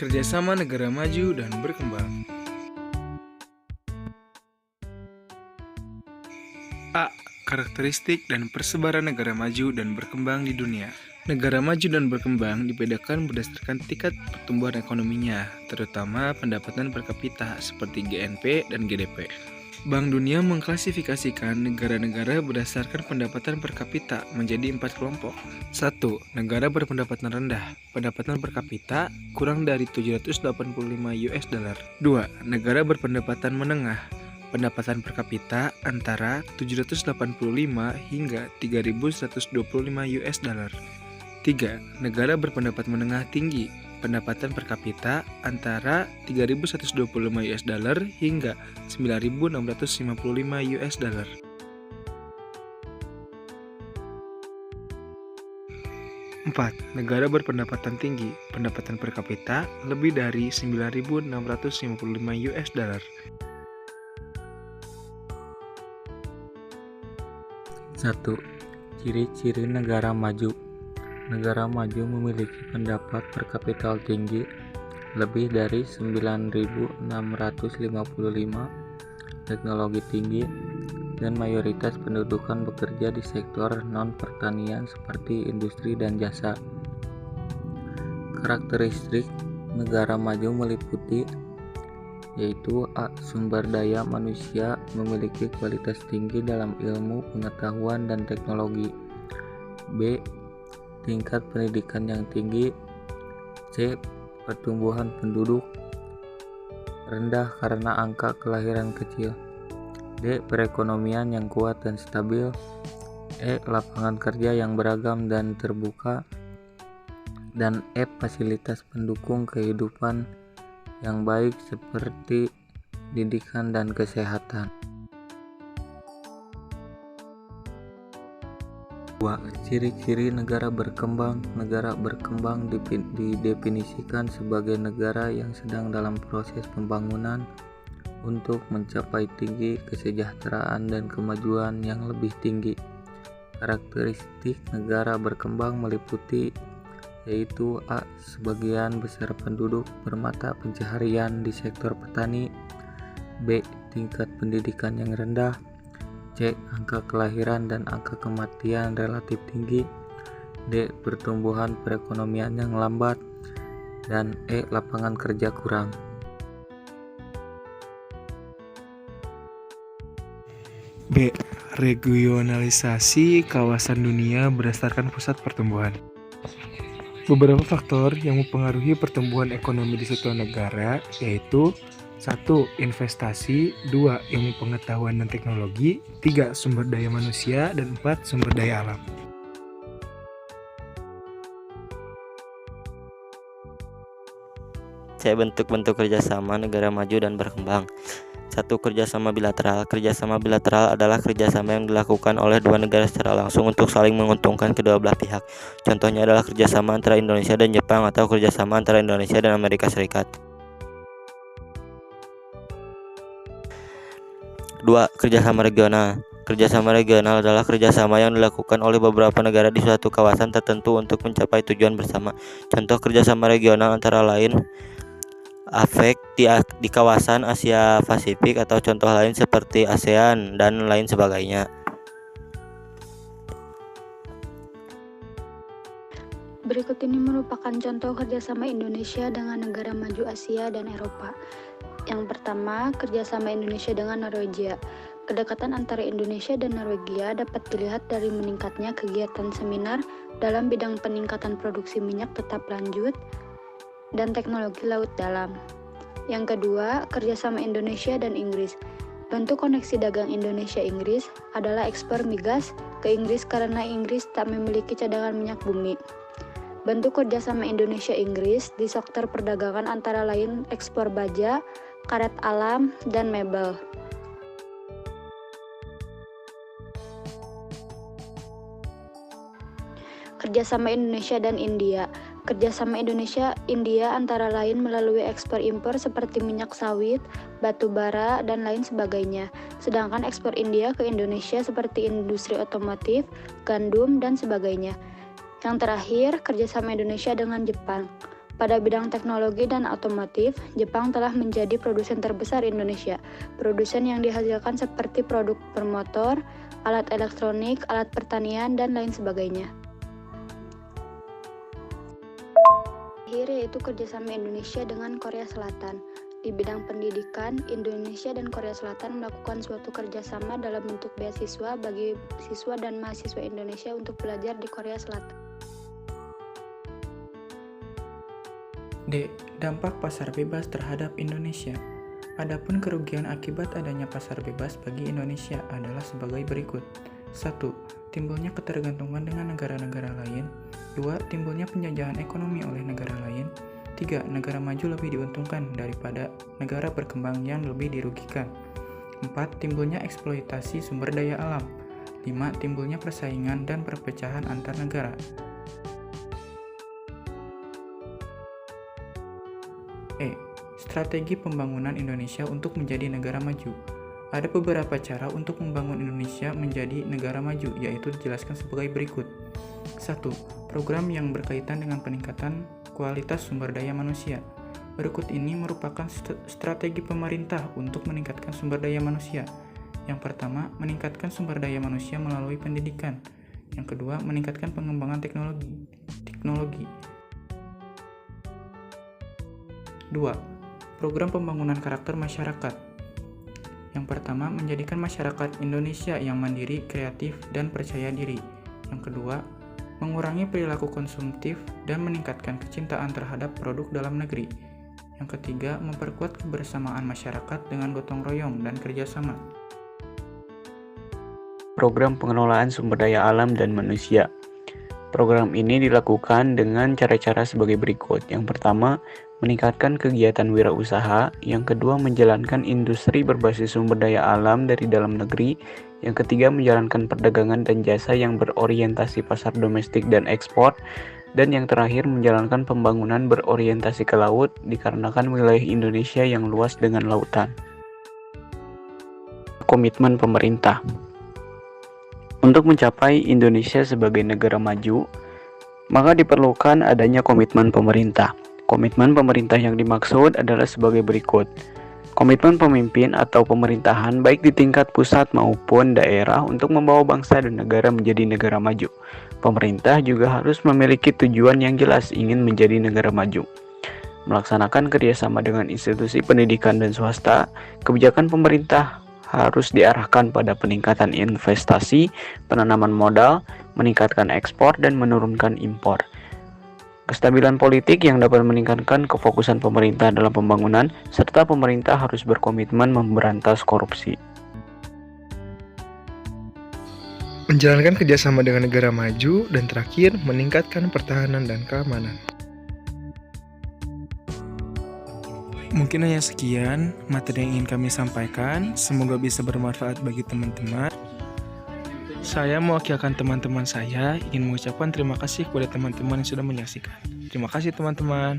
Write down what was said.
Kerjasama negara maju dan berkembang. A. Karakteristik dan persebaran negara maju dan berkembang di dunia. Negara maju dan berkembang dibedakan berdasarkan tingkat pertumbuhan ekonominya, terutama pendapatan per kapita seperti GNP dan GDP. Bank Dunia mengklasifikasikan negara-negara berdasarkan pendapatan per kapita menjadi 4 kelompok. 1. Negara berpendapatan rendah, pendapatan per kapita kurang dari 785 US dollar. 2. Negara berpendapatan menengah, pendapatan per kapita antara 785 hingga 3.125 US dollar. 3. Negara berpendapat menengah tinggi, pendapatan per kapita antara 3.125 US dollar hingga 9.655 US dollar. 4. Negara berpendapatan tinggi, pendapatan per kapita lebih dari 9.655 US dollar. 1. Ciri-ciri negara maju. Negara maju memiliki pendapat per kapital tinggi lebih dari 9.655, teknologi tinggi, dan mayoritas pendudukan bekerja di sektor non-pertanian seperti industri dan jasa. Karakteristik negara maju meliputi yaitu A. Sumber daya manusia memiliki kualitas tinggi dalam ilmu, pengetahuan, dan teknologi. B. Tingkat pendidikan yang tinggi. C. Pertumbuhan penduduk rendah karena angka kelahiran kecil. D. Perekonomian yang kuat dan stabil. E. Lapangan kerja yang beragam dan terbuka. Dan F. Fasilitas pendukung kehidupan yang baik seperti pendidikan dan kesehatan. 2. Ciri-ciri negara berkembang. Negara berkembang didefinisikan sebagai negara yang sedang dalam proses pembangunan untuk mencapai tinggi kesejahteraan dan kemajuan yang lebih tinggi. Karakteristik negara berkembang meliputi yaitu A. Sebagian besar penduduk bermata pencaharian di sektor petani. B. Tingkat pendidikan yang rendah. C. Angka kelahiran dan angka kematian relatif tinggi. D. Pertumbuhan perekonomian yang lambat. Dan E. Lapangan kerja kurang. B. Regionalisasi kawasan dunia berdasarkan pusat pertumbuhan. Beberapa faktor yang mempengaruhi pertumbuhan ekonomi di suatu negara yaitu 1. Investasi, 2. Ilmu pengetahuan dan teknologi, 3. Sumber daya manusia, dan 4. Sumber daya alam. C. Bentuk-bentuk kerjasama negara maju dan berkembang. 1. Kerjasama bilateral. Kerjasama bilateral adalah kerjasama yang dilakukan oleh dua negara secara langsung untuk saling menguntungkan kedua belah pihak. Contohnya adalah kerjasama antara Indonesia dan Jepang atau kerjasama antara Indonesia dan Amerika Serikat. 2. Kerjasama regional. Kerjasama regional adalah kerjasama yang dilakukan oleh beberapa negara di suatu kawasan tertentu untuk mencapai tujuan bersama. Contoh kerjasama regional antara lain APEC di kawasan Asia Pasifik atau contoh lain seperti ASEAN dan lain sebagainya. Berikut ini merupakan contoh kerjasama Indonesia dengan negara maju Asia dan Eropa. Yang pertama, kerjasama Indonesia dengan Norwegia. Kedekatan antara Indonesia dan Norwegia dapat dilihat dari meningkatnya kegiatan seminar dalam bidang peningkatan produksi minyak tetap lanjut dan teknologi laut dalam. Yang kedua, kerjasama Indonesia dan Inggris. Bentuk koneksi dagang Indonesia-Inggris adalah ekspor migas ke Inggris karena Inggris tak memiliki cadangan minyak bumi. Bentuk kerjasama Indonesia-Inggris di sektor perdagangan antara lain ekspor baja, karet alam, dan mebel. Kerjasama Indonesia dan India. Kerjasama Indonesia-India antara lain melalui ekspor-impor seperti minyak sawit, batu bara, dan lain sebagainya. Sedangkan ekspor India ke Indonesia seperti industri otomotif, gandum, dan sebagainya. Yang terakhir, kerjasama Indonesia dengan Jepang. Pada bidang teknologi dan otomotif, Jepang telah menjadi produsen terbesar Indonesia. Produsen yang dihasilkan seperti produk bermotor, alat elektronik, alat pertanian, dan lain sebagainya. Terakhir yaitu kerjasama Indonesia dengan Korea Selatan. Di bidang pendidikan, Indonesia dan Korea Selatan melakukan suatu kerjasama dalam bentuk beasiswa bagi siswa dan mahasiswa Indonesia untuk belajar di Korea Selatan. D. Dampak pasar bebas terhadap Indonesia. Adapun kerugian akibat adanya pasar bebas bagi Indonesia adalah sebagai berikut. 1. Timbulnya ketergantungan dengan negara-negara lain. 2. Timbulnya penjajahan ekonomi oleh negara lain. 3. Negara maju lebih diuntungkan daripada negara berkembang yang lebih dirugikan. 4. Timbulnya eksploitasi sumber daya alam. 5. Timbulnya persaingan dan perpecahan antar negara. E. Strategi pembangunan Indonesia untuk menjadi negara maju. Ada beberapa cara untuk membangun Indonesia menjadi negara maju, yaitu dijelaskan sebagai berikut. 1. Program yang berkaitan dengan peningkatan kualitas sumber daya manusia. Berikut ini merupakan strategi pemerintah untuk meningkatkan sumber daya manusia. Yang pertama, meningkatkan sumber daya manusia melalui pendidikan. Yang kedua, meningkatkan pengembangan teknologi. 2. Program pembangunan karakter masyarakat. Yang pertama, menjadikan masyarakat Indonesia yang mandiri, kreatif, dan percaya diri. Yang kedua, mengurangi perilaku konsumtif dan meningkatkan kecintaan terhadap produk dalam negeri. Yang ketiga, memperkuat kebersamaan masyarakat dengan gotong royong dan kerjasama. Program pengelolaan sumber daya alam dan manusia. Program ini dilakukan dengan cara-cara sebagai berikut. Yang pertama, meningkatkan kegiatan wirausaha. Yang kedua, menjalankan industri berbasis sumber daya alam dari dalam negeri. Yang ketiga, menjalankan perdagangan dan jasa yang berorientasi pasar domestik dan ekspor. Dan yang terakhir, menjalankan pembangunan berorientasi ke laut dikarenakan wilayah Indonesia yang luas dengan lautan. Komitmen pemerintah. Untuk mencapai Indonesia sebagai negara maju, maka diperlukan adanya komitmen pemerintah. Komitmen pemerintah yang dimaksud adalah sebagai berikut. Komitmen pemimpin atau pemerintahan baik di tingkat pusat maupun daerah untuk membawa bangsa dan negara menjadi negara maju. Pemerintah juga harus memiliki tujuan yang jelas ingin menjadi negara maju. Melaksanakan kerjasama dengan institusi pendidikan dan swasta, kebijakan pemerintah harus diarahkan pada peningkatan investasi, penanaman modal, meningkatkan ekspor, dan menurunkan impor. Kestabilan politik yang dapat meningkatkan kefokusan pemerintah dalam pembangunan, serta pemerintah harus berkomitmen memberantas korupsi. Menjalankan kerjasama dengan negara maju, dan terakhir, meningkatkan pertahanan dan keamanan. Mungkin hanya sekian materi yang ingin kami sampaikan. Semoga bisa bermanfaat bagi teman-teman. Saya mewakilkan teman-teman saya ingin mengucapkan terima kasih kepada teman-teman yang sudah menyaksikan. Terima kasih teman-teman.